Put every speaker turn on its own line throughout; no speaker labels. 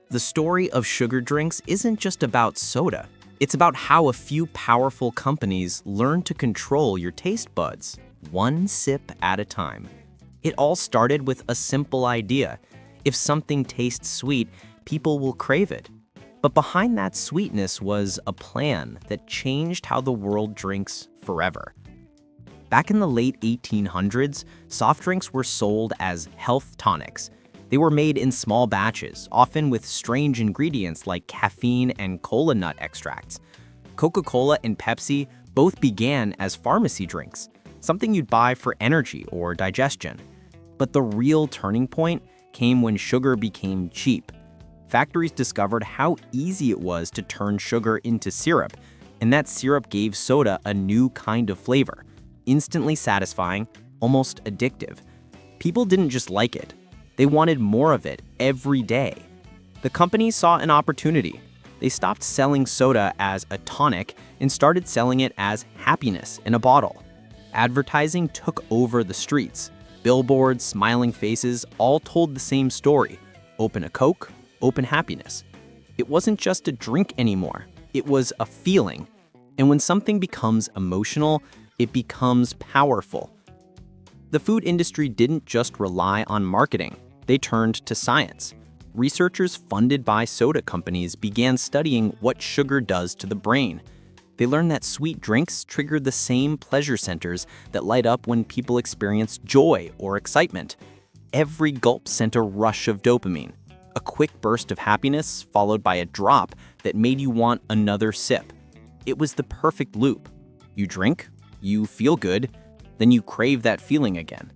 The story of sugar drinks isn't just about soda. It's about how a few powerful companies learn to control your taste buds, one sip at a time. It all started with a simple idea. If something tastes sweet, people will crave it. But behind that sweetness was a plan that changed how the world drinks forever. Back in the late 1800s, soft drinks were sold as health tonics. They were made in small batches, often with strange ingredients like caffeine and cola nut extracts. Coca-Cola and Pepsi both began as pharmacy drinks, something you'd buy for energy or digestion. But the real turning point came when sugar became cheap. Factories discovered how easy it was to turn sugar into syrup, and that syrup gave soda a new kind of flavor, instantly satisfying, almost addictive. People didn't just like it. They wanted more of it every day. The companies saw an opportunity. They stopped selling soda as a tonic and started selling it as happiness in a bottle. Advertising took over the streets. Billboards, smiling faces, all told the same story. Open a Coke, open happiness. It wasn't just a drink anymore. It was a feeling. And when something becomes emotional, it becomes powerful. The food industry didn't just rely on marketing. They turned to science. Researchers funded by soda companies began studying what sugar does to the brain. They learned that sweet drinks trigger the same pleasure centers that light up when people experience joy or excitement. Every gulp sent a rush of dopamine, a quick burst of happiness followed by a drop that made you want another sip. It was the perfect loop. You drink, you feel good, then you crave that feeling again.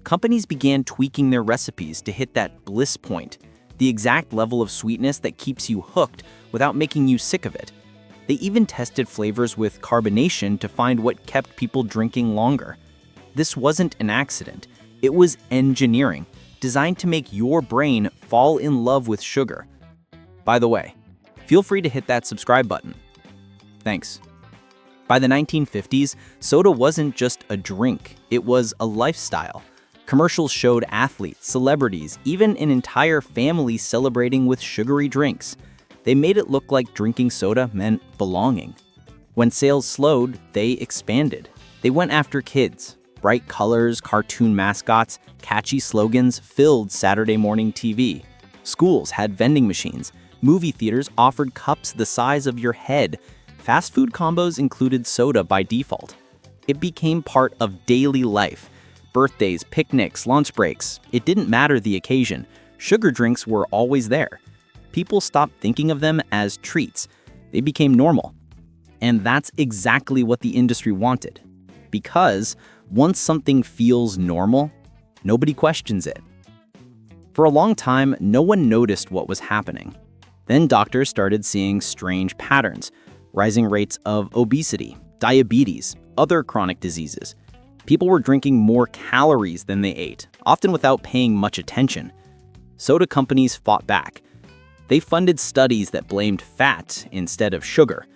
Companies began tweaking their recipes to hit that bliss point, the exact level of sweetness that keeps you hooked without making you sick of it. They even tested flavors with carbonation to find what kept people drinking longer. This wasn't an accident. It was engineering, designed to make your brain fall in love with sugar. By the way, feel free to hit that subscribe button. Thanks. By the 1950s, soda wasn't just a drink, it was a lifestyle. Commercials showed athletes, celebrities, even an entire family celebrating with sugary drinks. They made it look like drinking soda meant belonging. When sales slowed, they expanded. They went after kids. Bright colors, cartoon mascots, catchy slogans filled Saturday morning TV. Schools had vending machines. Movie theaters offered cups the size of your head. Fast food combos included soda by default. It became part of daily life. Birthdays, picnics, lunch breaks. It didn't matter the occasion. Sugar drinks were always there. People stopped thinking of them as treats. They became normal. And that's exactly what the industry wanted. Because once something feels normal, nobody questions it. For a long time, no one noticed what was happening. Then doctors started seeing strange patterns, rising rates of obesity, diabetes, other chronic diseases. People were drinking more calories than they ate, often without paying much attention. Soda companies fought back. They funded studies that blamed fat instead of sugar.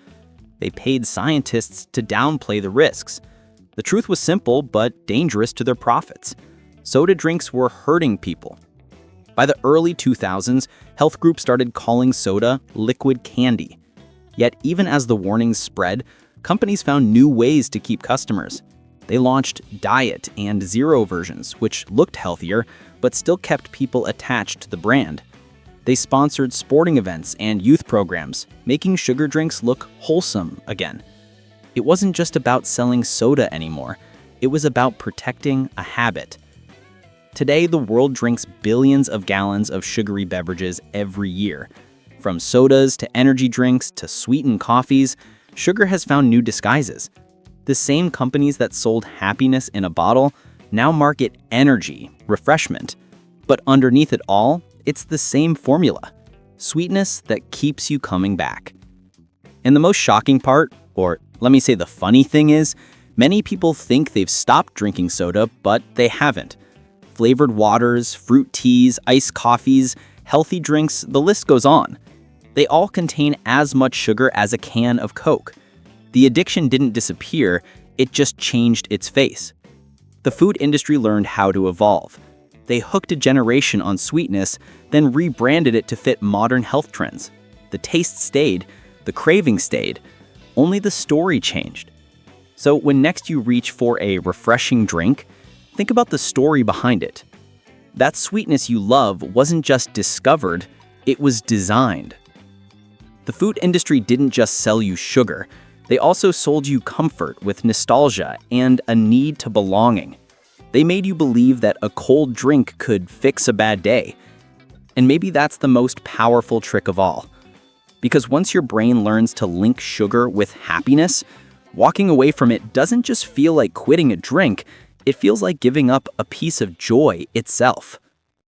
They paid scientists to downplay the risks. The truth was simple but dangerous to their profits. Soda drinks were hurting people. By the early 2000s, health groups started calling soda liquid candy. Yet even as the warnings spread, companies found new ways to keep customers. They launched diet and zero versions, which looked healthier, but still kept people attached to the brand. They sponsored sporting events and youth programs, making sugar drinks look wholesome again. It wasn't just about selling soda anymore. It was about protecting a habit. Today, the world drinks billions of gallons of sugary beverages every year. From sodas to energy drinks to sweetened coffees, sugar has found new disguises. The same companies that sold happiness in a bottle now market energy, refreshment. But underneath it all, it's the same formula: sweetness that keeps you coming back. And the most shocking part, or let me say the funny thing is, many people think they've stopped drinking soda, but they haven't. Flavored waters, fruit teas, iced coffees, healthy drinks, the list goes on. They all contain as much sugar as a can of Coke. The addiction didn't disappear, it just changed its face. The food industry learned how to evolve.
They hooked a generation on sweetness, then rebranded it to fit modern health trends. The taste stayed, the craving stayed, only the story changed. So when next you reach for a refreshing drink, think about the story behind it. That sweetness you love wasn't just discovered, it was designed. The food industry didn't just sell you sugar, they also sold you comfort with nostalgia and a need to belonging. They made you believe that a cold drink could fix a bad day. And maybe that's the most powerful trick of all. Because once your brain learns to link sugar with happiness, walking away from it doesn't just feel like quitting a drink, it feels like giving up a piece of joy itself.